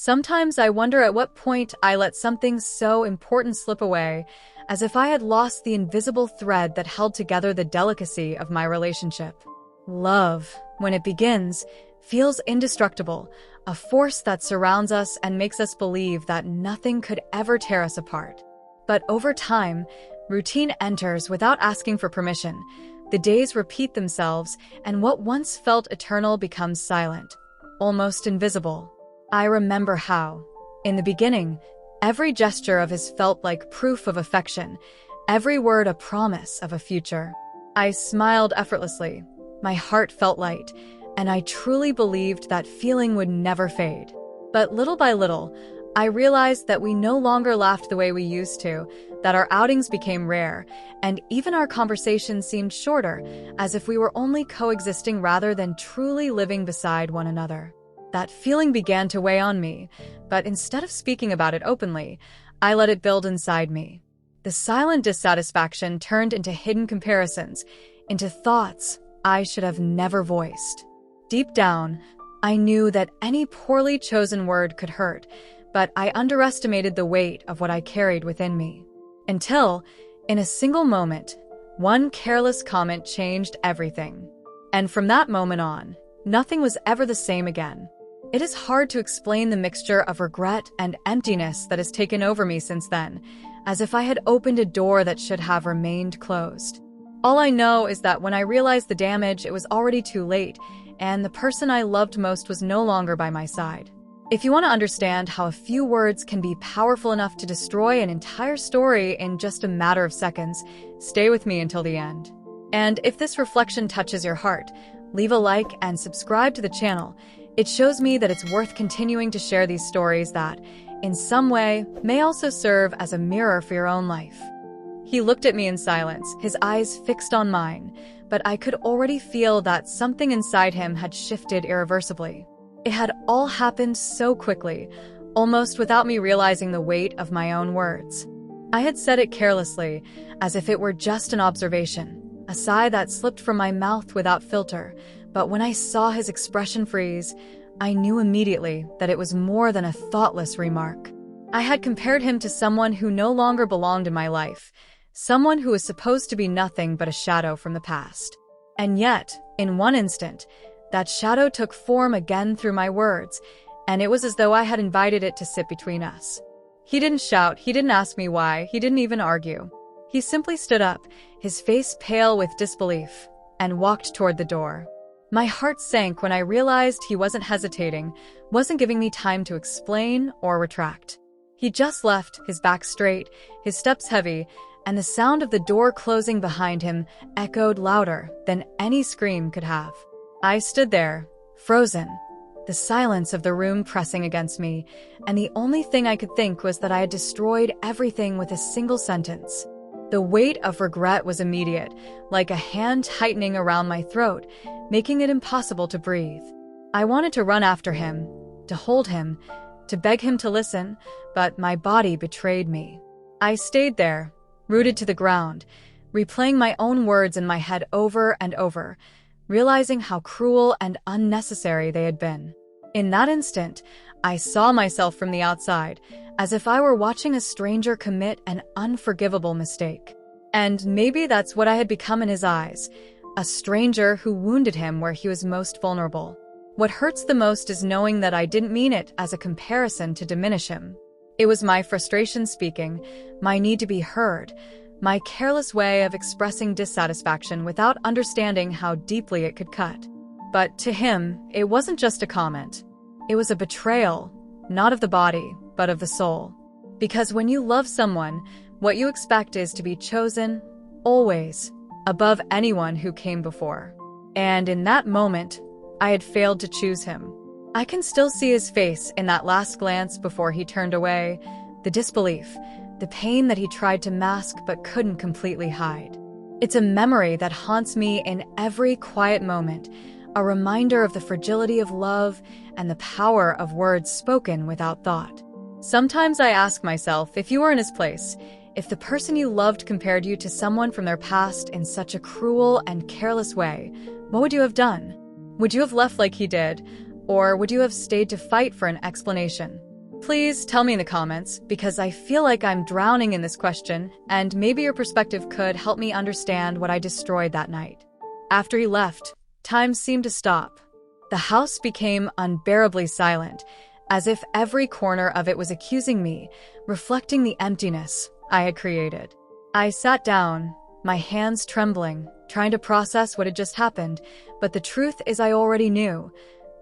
Sometimes I wonder at what point I let something so important slip away, as if I had lost the invisible thread that held together the delicacy of my relationship. Love, when it begins, feels indestructible, a force that surrounds us and makes us believe that nothing could ever tear us apart. But over time, routine enters without asking for permission. The days repeat themselves, and what once felt eternal becomes silent, almost invisible. I remember how, in the beginning, every gesture of his felt like proof of affection, every word a promise of a future. I smiled effortlessly, my heart felt light, and I truly believed that feeling would never fade. But little by little, I realized that we no longer laughed the way we used to, that our outings became rare, and even our conversations seemed shorter, as if we were only coexisting rather than truly living beside one another. That feeling began to weigh on me, but instead of speaking about it openly, I let it build inside me. The silent dissatisfaction turned into hidden comparisons, into thoughts I should have never voiced. Deep down, I knew that any poorly chosen word could hurt, but I underestimated the weight of what I carried within me. Until, in a single moment, one careless comment changed everything. And from that moment on, nothing was ever the same again. It is hard to explain the mixture of regret and emptiness that has taken over me since then, as if I had opened a door that should have remained closed. All I know is that when I realized the damage, it was already too late, and the person I loved most was no longer by my side. If you want to understand how a few words can be powerful enough to destroy an entire story in just a matter of seconds, stay with me until the end. And if this reflection touches your heart, leave a like and subscribe to the channel. It shows me that it's worth continuing to share these stories that, in some way, may also serve as a mirror for your own life. He looked at me in silence, his eyes fixed on mine, but I could already feel that something inside him had shifted irreversibly. It had all happened so quickly, almost without me realizing the weight of my own words. I had said it carelessly, as if it were just an observation, a sigh that slipped from my mouth without filter, but when I saw his expression freeze, I knew immediately that it was more than a thoughtless remark. I had compared him to someone who no longer belonged in my life, someone who was supposed to be nothing but a shadow from the past. And yet, in one instant, that shadow took form again through my words, and it was as though I had invited it to sit between us. He didn't shout, he didn't ask me why, he didn't even argue. He simply stood up, his face pale with disbelief, and walked toward the door. My heart sank when I realized he wasn't hesitating, wasn't giving me time to explain or retract. He just left, his back straight, his steps heavy, and the sound of the door closing behind him echoed louder than any scream could have. I stood there, frozen, the silence of the room pressing against me, and the only thing I could think was that I had destroyed everything with a single sentence. The weight of regret was immediate, like a hand tightening around my throat, making it impossible to breathe. I wanted to run after him, to hold him, to beg him to listen, but my body betrayed me. I stayed there, rooted to the ground, replaying my own words in my head over and over, realizing how cruel and unnecessary they had been. In that instant, I saw myself from the outside, as if I were watching a stranger commit an unforgivable mistake. And maybe that's what I had become in his eyes, a stranger who wounded him where he was most vulnerable. What hurts the most is knowing that I didn't mean it as a comparison to diminish him. It was my frustration speaking, my need to be heard, my careless way of expressing dissatisfaction without understanding how deeply it could cut. But to him, it wasn't just a comment. It was a betrayal, not of the body, but of the soul. Because when you love someone, what you expect is to be chosen, always, above anyone who came before. And in that moment, I had failed to choose him. I can still see his face in that last glance before he turned away, the disbelief, the pain that he tried to mask but couldn't completely hide. It's a memory that haunts me in every quiet moment, a reminder of the fragility of love and the power of words spoken without thought. Sometimes I ask myself, if you were in his place, if the person you loved compared you to someone from their past in such a cruel and careless way, what would you have done? Would you have left like he did, or would you have stayed to fight for an explanation? Please tell me in the comments, because I feel like I'm drowning in this question, and maybe your perspective could help me understand what I destroyed that night. After he left, time seemed to stop. The house became unbearably silent, as if every corner of it was accusing me, reflecting the emptiness I had created. I sat down, my hands trembling, trying to process what had just happened, but the truth is I already knew.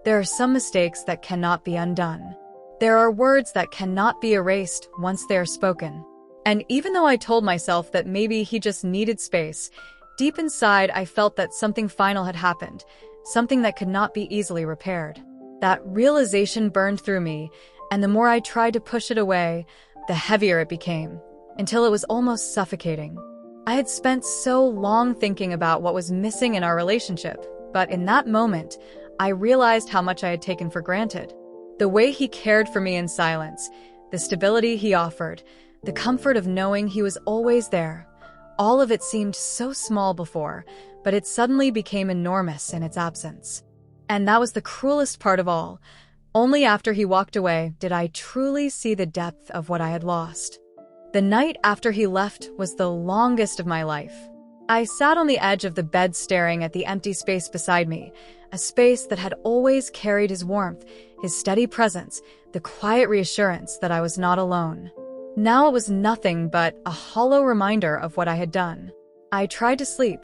There are some mistakes that cannot be undone. There are words that cannot be erased once they are spoken. And even though I told myself that maybe he just needed space, deep inside I felt that something final had happened, something that could not be easily repaired. That realization burned through me, and the more I tried to push it away, the heavier it became, until it was almost suffocating. I had spent so long thinking about what was missing in our relationship, but in that moment, I realized how much I had taken for granted. The way he cared for me in silence, the stability he offered, the comfort of knowing he was always there. All of it seemed so small before, but it suddenly became enormous in its absence. And that was the cruelest part of all. Only after he walked away did I truly see the depth of what I had lost. The night after he left was the longest of my life. I sat on the edge of the bed staring at the empty space beside me, a space that had always carried his warmth, his steady presence, the quiet reassurance that I was not alone. Now it was nothing but a hollow reminder of what I had done. I tried to sleep,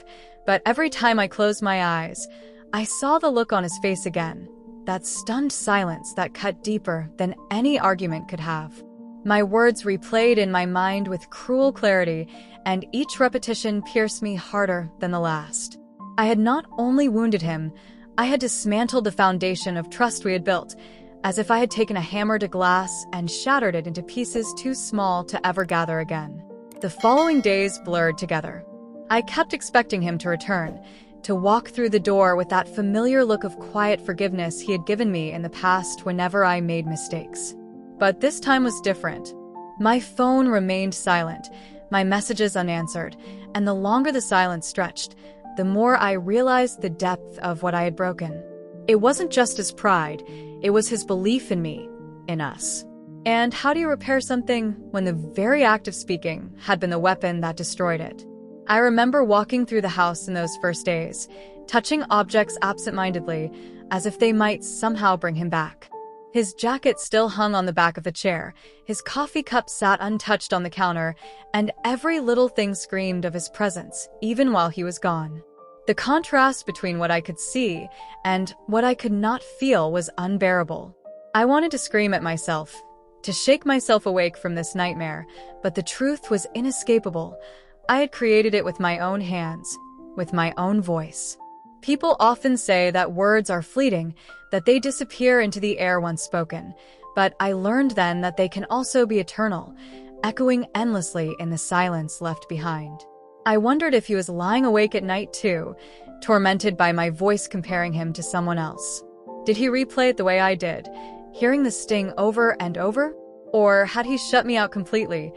but every time I closed my eyes, I saw the look on his face again, that stunned silence that cut deeper than any argument could have. My words replayed in my mind with cruel clarity, and each repetition pierced me harder than the last. I had not only wounded him, I had dismantled the foundation of trust we had built, as if I had taken a hammer to glass and shattered it into pieces too small to ever gather again. The following days blurred together. I kept expecting him to return, to walk through the door with that familiar look of quiet forgiveness he had given me in the past whenever I made mistakes. But this time was different. My phone remained silent, my messages unanswered, and the longer the silence stretched, the more I realized the depth of what I had broken. It wasn't just his pride, it was his belief in me, in us. And how do you repair something when the very act of speaking had been the weapon that destroyed it? I remember walking through the house in those first days, touching objects absent-mindedly, as if they might somehow bring him back. His jacket still hung on the back of the chair, his coffee cup sat untouched on the counter, and every little thing screamed of his presence, even while he was gone. The contrast between what I could see and what I could not feel was unbearable. I wanted to scream at myself, to shake myself awake from this nightmare, but the truth was inescapable. I had created it with my own hands, with my own voice. People often say that words are fleeting, that they disappear into the air once spoken, but I learned then that they can also be eternal, echoing endlessly in the silence left behind. I wondered if he was lying awake at night too, tormented by my voice comparing him to someone else. Did he replay it the way I did, hearing the sting over and over? Or had he shut me out completely,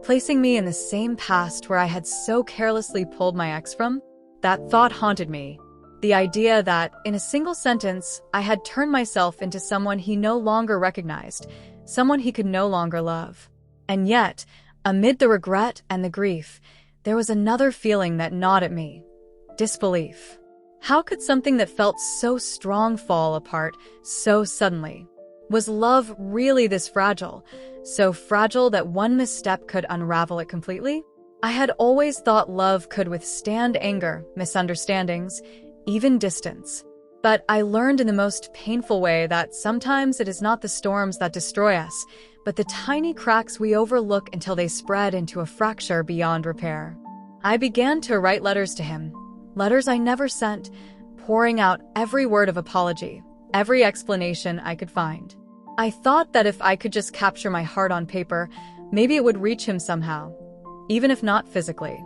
placing me in the same past where I had so carelessly pulled my ex from? That thought haunted me. The idea that, in a single sentence, I had turned myself into someone he no longer recognized, someone he could no longer love. And yet, amid the regret and the grief, there was another feeling that gnawed at me: disbelief. How could something that felt so strong fall apart so suddenly? Was love really this fragile? So fragile that one misstep could unravel it completely? I had always thought love could withstand anger, misunderstandings, even distance. But I learned in the most painful way that sometimes it is not the storms that destroy us, but the tiny cracks we overlook until they spread into a fracture beyond repair. I began to write letters to him, letters I never sent, pouring out every word of apology, every explanation I could find. I thought that if I could just capture my heart on paper, maybe it would reach him somehow, even if not physically.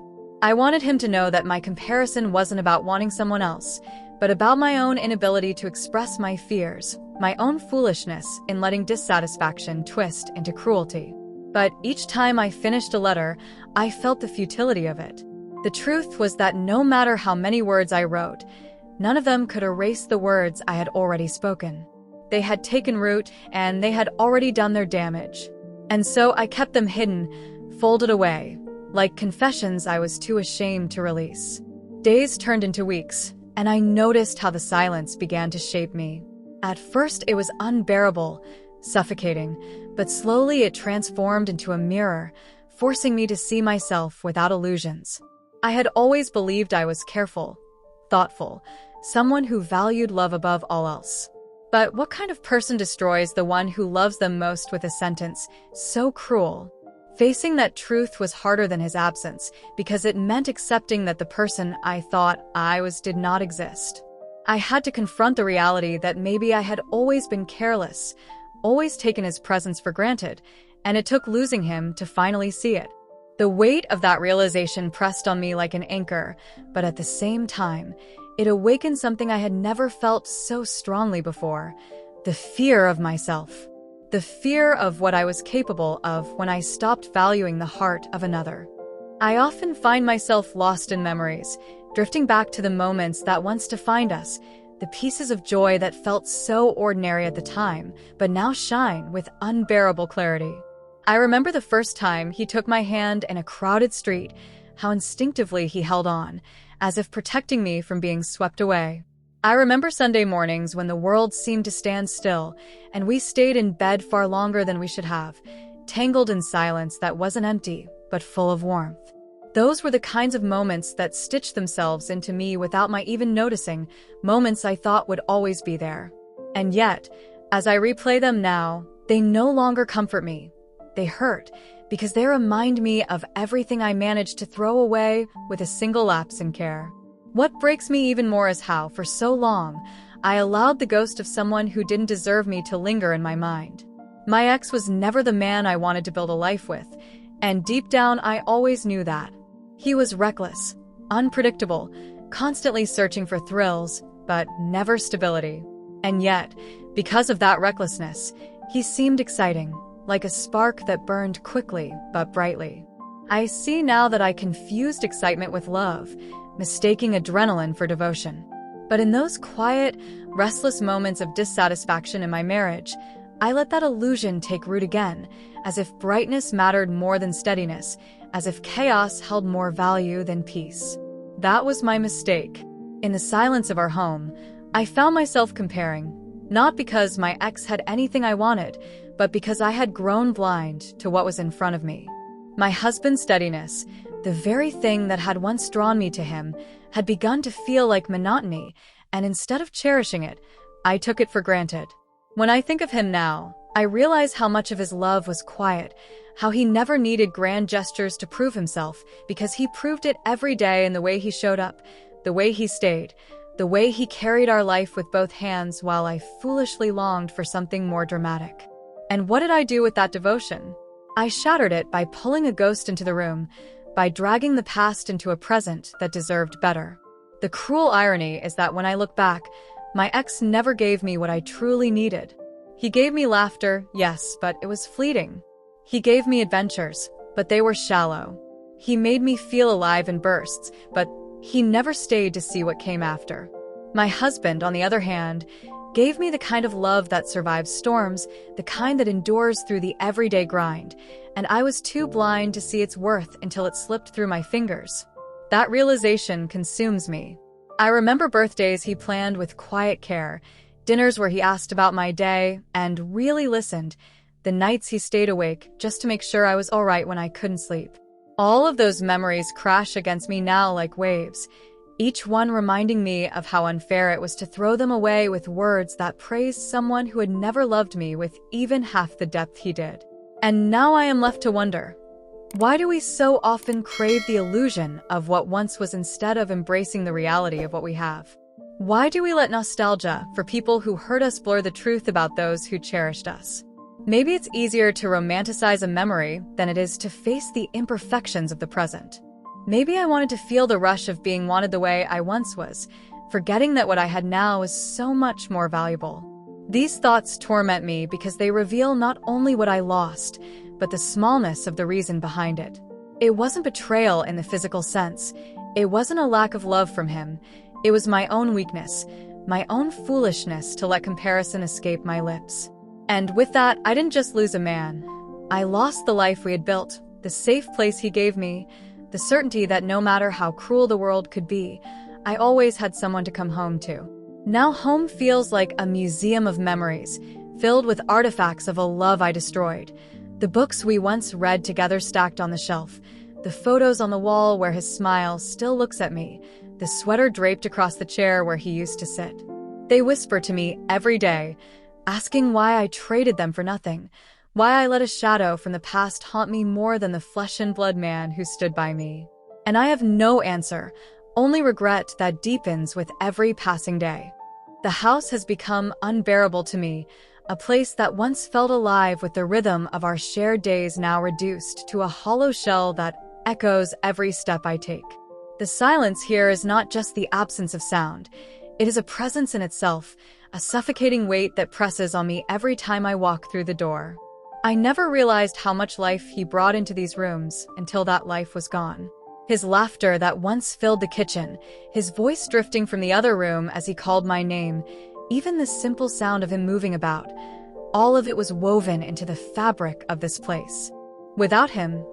I wanted him to know that my comparison wasn't about wanting someone else, but about my own inability to express my fears, my own foolishness in letting dissatisfaction twist into cruelty. But each time I finished a letter, I felt the futility of it. The truth was that no matter how many words I wrote, none of them could erase the words I had already spoken. They had taken root, and they had already done their damage. And so I kept them hidden, folded away, like confessions I was too ashamed to release. Days turned into weeks, and I noticed how the silence began to shape me. At first, it was unbearable, suffocating, but slowly it transformed into a mirror, forcing me to see myself without illusions. I had always believed I was careful, thoughtful, someone who valued love above all else. But what kind of person destroys the one who loves them most with a sentence so cruel? Facing that truth was harder than his absence, because it meant accepting that the person I thought I was did not exist. I had to confront the reality that maybe I had always been careless, always taken his presence for granted, and it took losing him to finally see it. The weight of that realization pressed on me like an anchor, but at the same time, it awakened something I had never felt so strongly before: the fear of myself. The fear of what I was capable of when I stopped valuing the heart of another. I often find myself lost in memories, drifting back to the moments that once defined us, the pieces of joy that felt so ordinary at the time, but now shine with unbearable clarity. I remember the first time he took my hand in a crowded street, how instinctively he held on, as if protecting me from being swept away. I remember Sunday mornings when the world seemed to stand still, and we stayed in bed far longer than we should have, tangled in silence that wasn't empty, but full of warmth. Those were the kinds of moments that stitched themselves into me without my even noticing, moments I thought would always be there. And yet, as I replay them now, they no longer comfort me. They hurt, because they remind me of everything I managed to throw away with a single lapse in care. What breaks me even more is how, for so long, I allowed the ghost of someone who didn't deserve me to linger in my mind. My ex was never the man I wanted to build a life with, and deep down I always knew that. He was reckless, unpredictable, constantly searching for thrills, but never stability. And yet, because of that recklessness, he seemed exciting, like a spark that burned quickly but brightly. I see now that I confused excitement with love, mistaking adrenaline for devotion. But in those quiet, restless moments of dissatisfaction in my marriage, I let that illusion take root again, as if brightness mattered more than steadiness, as if chaos held more value than peace. That was my mistake. In the silence of our home, I found myself comparing, not because my ex had anything I wanted, but because I had grown blind to what was in front of me. My husband's steadiness, the very thing that had once drawn me to him, had begun to feel like monotony, and instead of cherishing it, I took it for granted. When I think of him now, I realize how much of his love was quiet, how he never needed grand gestures to prove himself, because he proved it every day in the way he showed up, the way he stayed, the way he carried our life with both hands while I foolishly longed for something more dramatic. And what did I do with that devotion? I shattered it by pulling a ghost into the room, by dragging the past into a present that deserved better. The cruel irony is that when I look back, my ex never gave me what I truly needed. He gave me laughter, yes, but it was fleeting. He gave me adventures, but they were shallow. He made me feel alive in bursts, but he never stayed to see what came after. My husband, on the other hand, gave me the kind of love that survives storms, the kind that endures through the everyday grind, and I was too blind to see its worth until it slipped through my fingers. That realization consumes me. I remember birthdays he planned with quiet care, dinners where he asked about my day and really listened, the nights he stayed awake just to make sure I was all right when I couldn't sleep. All of those memories crash against me now like waves, each one reminding me of how unfair it was to throw them away with words that praised someone who had never loved me with even half the depth he did. And now I am left to wonder, why do we so often crave the illusion of what once was instead of embracing the reality of what we have? Why do we let nostalgia for people who hurt us blur the truth about those who cherished us? Maybe it's easier to romanticize a memory than it is to face the imperfections of the present. Maybe I wanted to feel the rush of being wanted the way I once was, forgetting that what I had now is so much more valuable. These thoughts torment me because they reveal not only what I lost, but the smallness of the reason behind it. It wasn't betrayal in the physical sense. It wasn't a lack of love from him. It was my own weakness, my own foolishness to let comparison escape my lips. And with that, I didn't just lose a man. I lost the life we had built, the safe place he gave me, the certainty that no matter how cruel the world could be, I always had someone to come home to. Now home feels like a museum of memories, filled with artifacts of a love I destroyed. The books we once read together stacked on the shelf, the photos on the wall where his smile still looks at me, the sweater draped across the chair where he used to sit. They whisper to me every day, asking why I traded them for nothing, why I let a shadow from the past haunt me more than the flesh and blood man who stood by me. And I have no answer, only regret that deepens with every passing day. The house has become unbearable to me, a place that once felt alive with the rhythm of our shared days now reduced to a hollow shell that echoes every step I take. The silence here is not just the absence of sound. It is a presence in itself, a suffocating weight that presses on me every time I walk through the door. I never realized how much life he brought into these rooms until that life was gone. His laughter that once filled the kitchen, his voice drifting from the other room as he called my name, even the simple sound of him moving about, all of it was woven into the fabric of this place. Without him,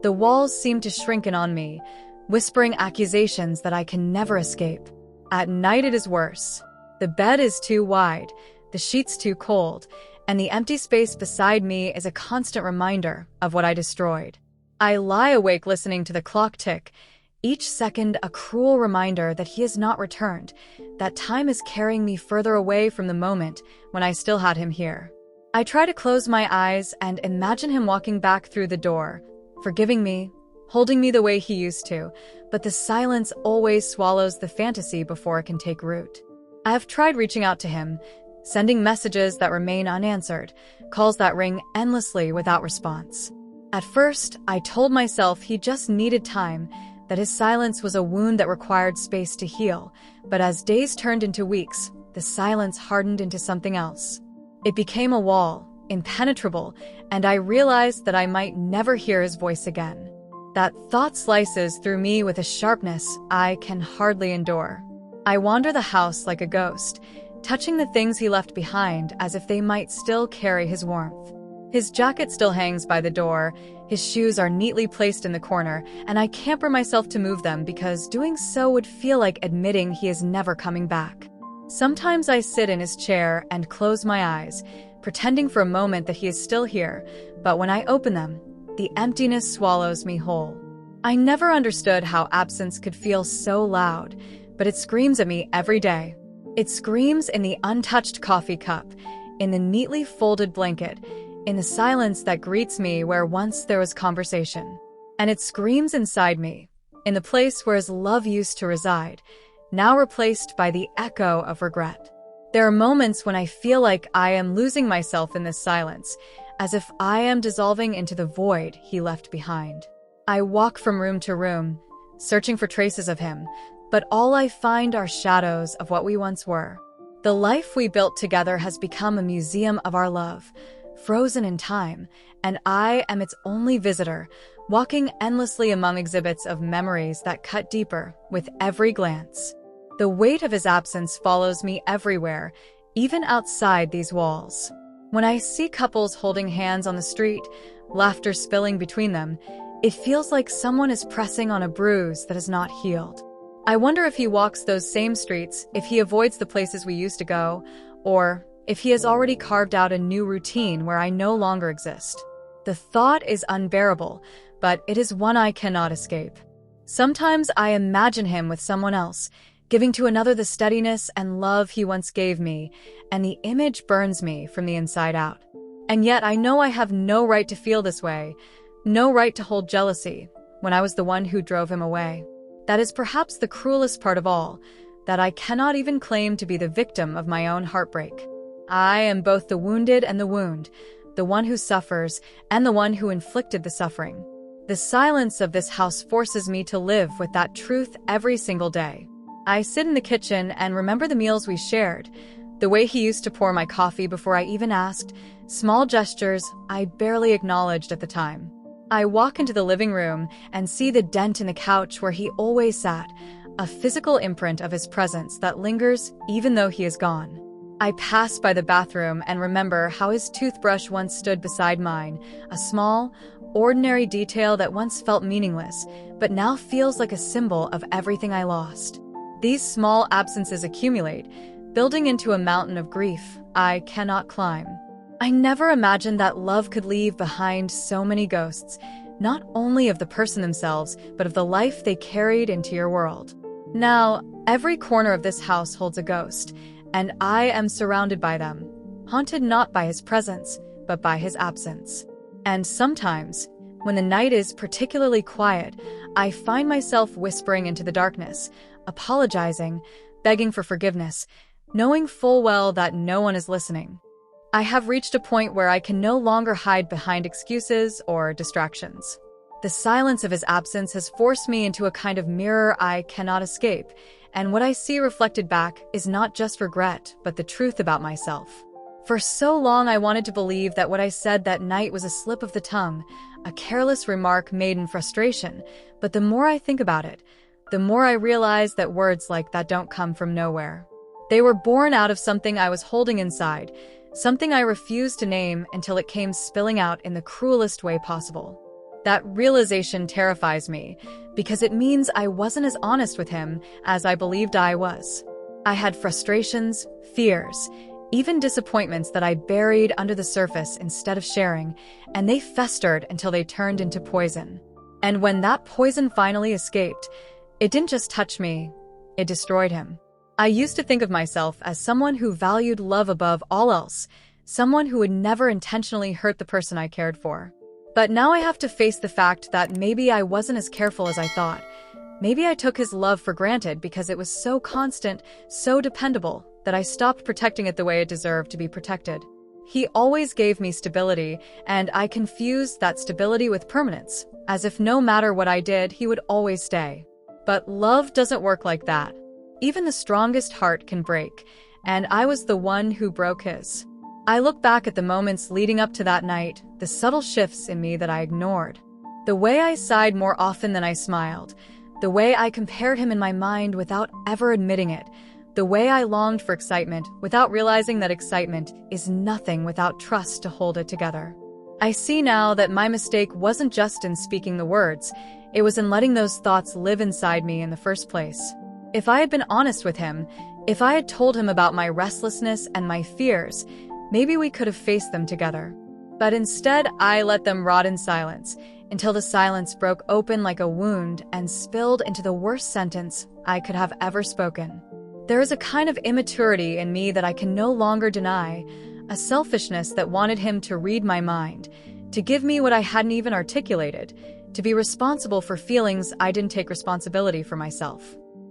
the walls seemed to shrink in on me, whispering accusations that I can never escape. At night it is worse. The bed is too wide, the sheets too cold, and the empty space beside me is a constant reminder of what I destroyed. I lie awake listening to the clock tick, each second a cruel reminder that he has not returned, that time is carrying me further away from the moment when I still had him here. I try to close my eyes and imagine him walking back through the door, forgiving me, holding me the way he used to, but the silence always swallows the fantasy before it can take root. I have tried reaching out to him, sending messages that remain unanswered, calls that ring endlessly without response. At first, I told myself he just needed time, that his silence was a wound that required space to heal, but as days turned into weeks, the silence hardened into something else. It became a wall, impenetrable, and I realized that I might never hear his voice again. That thought slices through me with a sharpness I can hardly endure. I wander the house like a ghost, touching the things he left behind as if they might still carry his warmth. His jacket still hangs by the door, his shoes are neatly placed in the corner, and I camper myself to move them because doing so would feel like admitting he is never coming back. Sometimes I sit in his chair and close my eyes, pretending for a moment that he is still here, but when I open them, the emptiness swallows me whole. I never understood how absence could feel so loud, but it screams at me every day. It screams in the untouched coffee cup, in the neatly folded blanket, in the silence that greets me where once there was conversation. And it screams inside me, in the place where his love used to reside, now replaced by the echo of regret. There are moments when I feel like I am losing myself in this silence, as if I am dissolving into the void he left behind. I walk from room to room, searching for traces of him, but all I find are shadows of what we once were. The life we built together has become a museum of our love, frozen in time, and I am its only visitor, walking endlessly among exhibits of memories that cut deeper with every glance. The weight of his absence follows me everywhere, even outside these walls. When I see couples holding hands on the street, laughter spilling between them, it feels like someone is pressing on a bruise that is not healed. I wonder if he walks those same streets, if he avoids the places we used to go, or if he has already carved out a new routine where I no longer exist. The thought is unbearable, but it is one I cannot escape. Sometimes I imagine him with someone else, giving to another the steadiness and love he once gave me, and the image burns me from the inside out. And yet I know I have no right to feel this way, no right to hold jealousy, when I was the one who drove him away. That is perhaps the cruelest part of all, that I cannot even claim to be the victim of my own heartbreak. I am both the wounded and the wound, the one who suffers and the one who inflicted the suffering. The silence of this house forces me to live with that truth every single day. I sit in the kitchen and remember the meals we shared, the way he used to pour my coffee before I even asked, small gestures I barely acknowledged at the time. I walk into the living room and see the dent in the couch where he always sat, a physical imprint of his presence that lingers even though he is gone. I pass by the bathroom and remember how his toothbrush once stood beside mine, a small, ordinary detail that once felt meaningless, but now feels like a symbol of everything I lost. These small absences accumulate, building into a mountain of grief I cannot climb. I never imagined that love could leave behind so many ghosts, not only of the person themselves, but of the life they carried into your world. Now, every corner of this house holds a ghost, and I am surrounded by them, haunted not by his presence, but by his absence. And sometimes, when the night is particularly quiet, I find myself whispering into the darkness, apologizing, begging for forgiveness, knowing full well that no one is listening. I have reached a point where I can no longer hide behind excuses or distractions. The silence of his absence has forced me into a kind of mirror I cannot escape, and what I see reflected back is not just regret, but the truth about myself. For so long I wanted to believe that what I said that night was a slip of the tongue, a careless remark made in frustration, but the more I think about it, the more I realize that words like that don't come from nowhere. They were born out of something I was holding inside, something I refused to name until it came spilling out in the cruelest way possible. That realization terrifies me, because it means I wasn't as honest with him as I believed I was. I had frustrations, fears, even disappointments that I buried under the surface instead of sharing, and they festered until they turned into poison. And when that poison finally escaped, it didn't just touch me, it destroyed him. I used to think of myself as someone who valued love above all else, someone who would never intentionally hurt the person I cared for. But now I have to face the fact that maybe I wasn't as careful as I thought. Maybe I took his love for granted because it was so constant, so dependable, that I stopped protecting it the way it deserved to be protected. He always gave me stability, and I confused that stability with permanence, as if no matter what I did, he would always stay. But love doesn't work like that. Even the strongest heart can break, and I was the one who broke his. I look back at the moments leading up to that night, the subtle shifts in me that I ignored. The way I sighed more often than I smiled, the way I compared him in my mind without ever admitting it, the way I longed for excitement without realizing that excitement is nothing without trust to hold it together. I see now that my mistake wasn't just in speaking the words, it was in letting those thoughts live inside me in the first place. If I had been honest with him, if I had told him about my restlessness and my fears, maybe we could have faced them together. But instead, I let them rot in silence, until the silence broke open like a wound and spilled into the worst sentence I could have ever spoken. There is a kind of immaturity in me that I can no longer deny, a selfishness that wanted him to read my mind, to give me what I hadn't even articulated, to be responsible for feelings I didn't take responsibility for myself.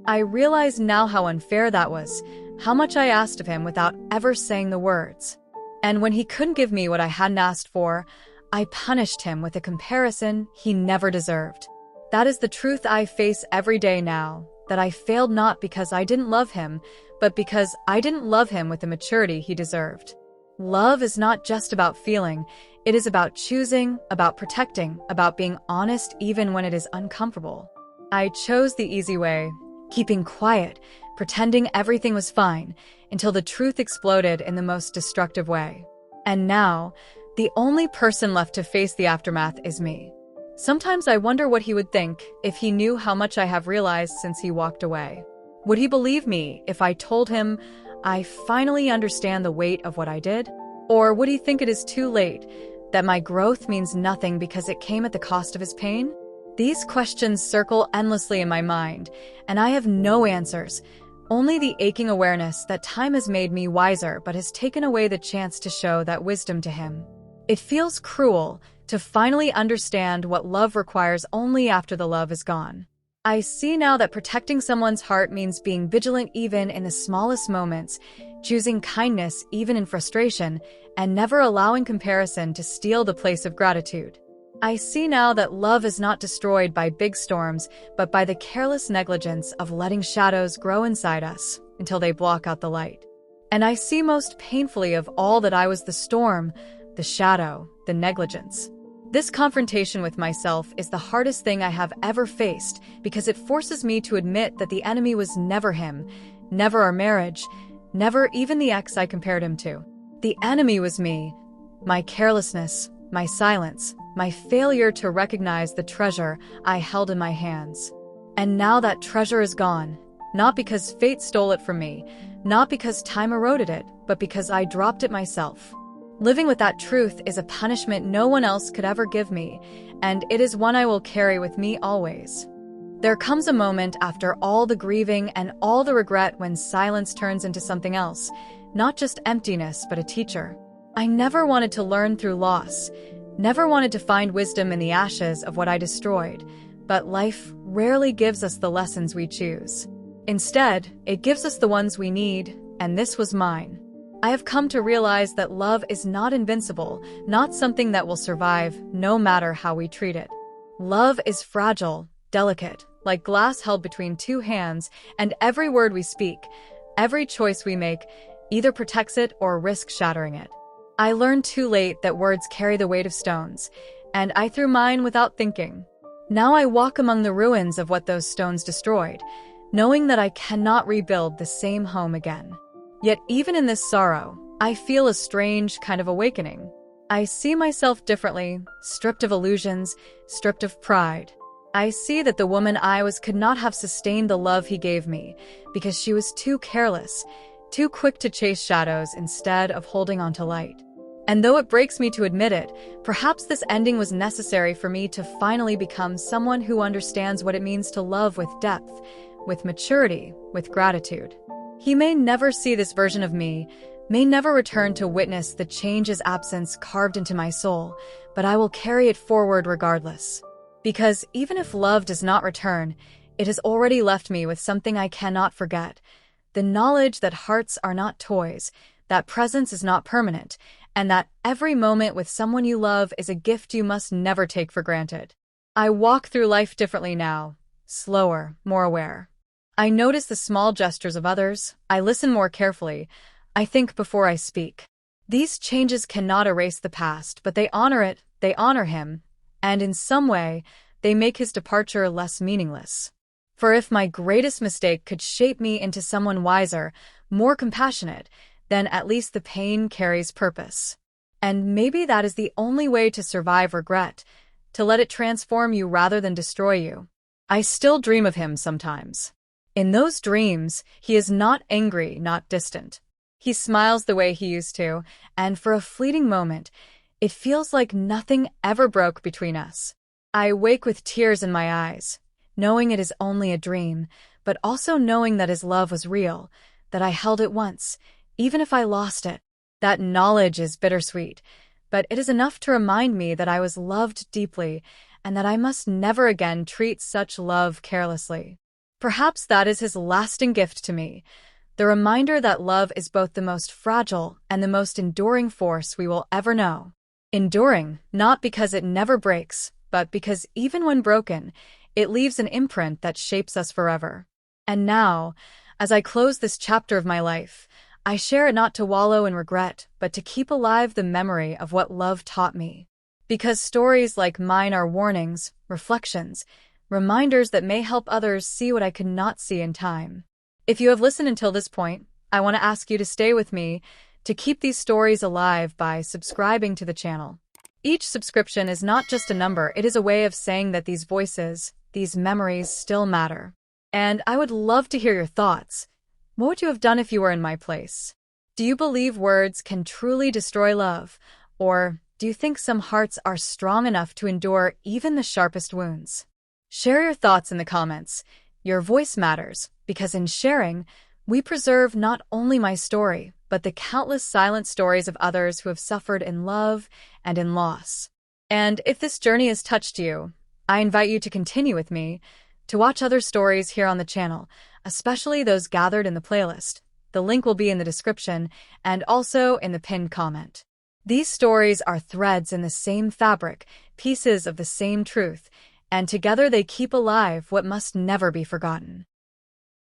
I realize now how unfair that was, how much I asked of him without ever saying the words. And when he couldn't give me what I hadn't asked for, I punished him with a comparison he never deserved. That is the truth I face every day now, that I failed not because I didn't love him, but because I didn't love him with the maturity he deserved. Love is not just about feeling, it is about choosing, about protecting, about being honest even when it is uncomfortable. I chose the easy way, keeping quiet, pretending everything was fine, until the truth exploded in the most destructive way. And now, the only person left to face the aftermath is me. Sometimes I wonder what he would think if he knew how much I have realized since he walked away. Would he believe me if I told him I finally understand the weight of what I did? Or would he think it is too late, that my growth means nothing because it came at the cost of his pain? These questions circle endlessly in my mind, and I have no answers, only the aching awareness that time has made me wiser but has taken away the chance to show that wisdom to him. It feels cruel to finally understand what love requires only after the love is gone. I see now that protecting someone's heart means being vigilant even in the smallest moments, choosing kindness even in frustration, and never allowing comparison to steal the place of gratitude. I see now that love is not destroyed by big storms, but by the careless negligence of letting shadows grow inside us until they block out the light. And I see most painfully of all that I was the storm, the shadow, the negligence. This confrontation with myself is the hardest thing I have ever faced because it forces me to admit that the enemy was never him, never our marriage, never even the ex I compared him to. The enemy was me, my carelessness, my silence, my failure to recognize the treasure I held in my hands. And now that treasure is gone, not because fate stole it from me, not because time eroded it, but because I dropped it myself. Living with that truth is a punishment no one else could ever give me, and it is one I will carry with me always. There comes a moment after all the grieving and all the regret when silence turns into something else, not just emptiness, but a teacher. I never wanted to learn through loss, never wanted to find wisdom in the ashes of what I destroyed, but life rarely gives us the lessons we choose. Instead, it gives us the ones we need, and this was mine. I have come to realize that love is not invincible, not something that will survive no matter how we treat it. Love is fragile, delicate, like glass held between two hands, and every word we speak, every choice we make, either protects it or risks shattering it. I learned too late that words carry the weight of stones, and I threw mine without thinking. Now I walk among the ruins of what those stones destroyed, knowing that I cannot rebuild the same home again. Yet even in this sorrow, I feel a strange kind of awakening. I see myself differently, stripped of illusions, stripped of pride. I see that the woman I was could not have sustained the love he gave me because she was too careless, too quick to chase shadows instead of holding on to light. And though it breaks me to admit it, perhaps this ending was necessary for me to finally become someone who understands what it means to love with depth, with maturity, with gratitude. He may never see this version of me, may never return to witness the change his absence carved into my soul, but I will carry it forward regardless. Because even if love does not return, it has already left me with something I cannot forget. The knowledge that hearts are not toys, that presence is not permanent, and that every moment with someone you love is a gift you must never take for granted. I walk through life differently now, slower, more aware. I notice the small gestures of others, I listen more carefully, I think before I speak. These changes cannot erase the past, but they honor it, they honor him, and in some way, they make his departure less meaningless. For if my greatest mistake could shape me into someone wiser, more compassionate, then at least the pain carries purpose. And maybe that is the only way to survive regret, to let it transform you rather than destroy you. I still dream of him sometimes. In those dreams, he is not angry, not distant. He smiles the way he used to, and for a fleeting moment, it feels like nothing ever broke between us. I wake with tears in my eyes, knowing it is only a dream, but also knowing that his love was real, that I held it once, even if I lost it. That knowledge is bittersweet, but it is enough to remind me that I was loved deeply, and that I must never again treat such love carelessly. Perhaps that is his lasting gift to me, the reminder that love is both the most fragile and the most enduring force we will ever know. Enduring, not because it never breaks, but because even when broken, it leaves an imprint that shapes us forever. And now, as I close this chapter of my life, I share it not to wallow in regret, but to keep alive the memory of what love taught me. Because stories like mine are warnings, reflections, reminders that may help others see what I could not see in time. If you have listened until this point, I want to ask you to stay with me, to keep these stories alive by subscribing to the channel. Each subscription is not just a number, it is a way of saying that these voices, these memories still matter. And I would love to hear your thoughts. What would you have done if you were in my place? Do you believe words can truly destroy love? Or do you think some hearts are strong enough to endure even the sharpest wounds? Share your thoughts in the comments. Your voice matters, because in sharing, we preserve not only my story, but the countless silent stories of others who have suffered in love and in loss. And if this journey has touched you, I invite you to continue with me, to watch other stories here on the channel, especially those gathered in the playlist. The link will be in the description and also in the pinned comment. These stories are threads in the same fabric, pieces of the same truth, and together they keep alive what must never be forgotten.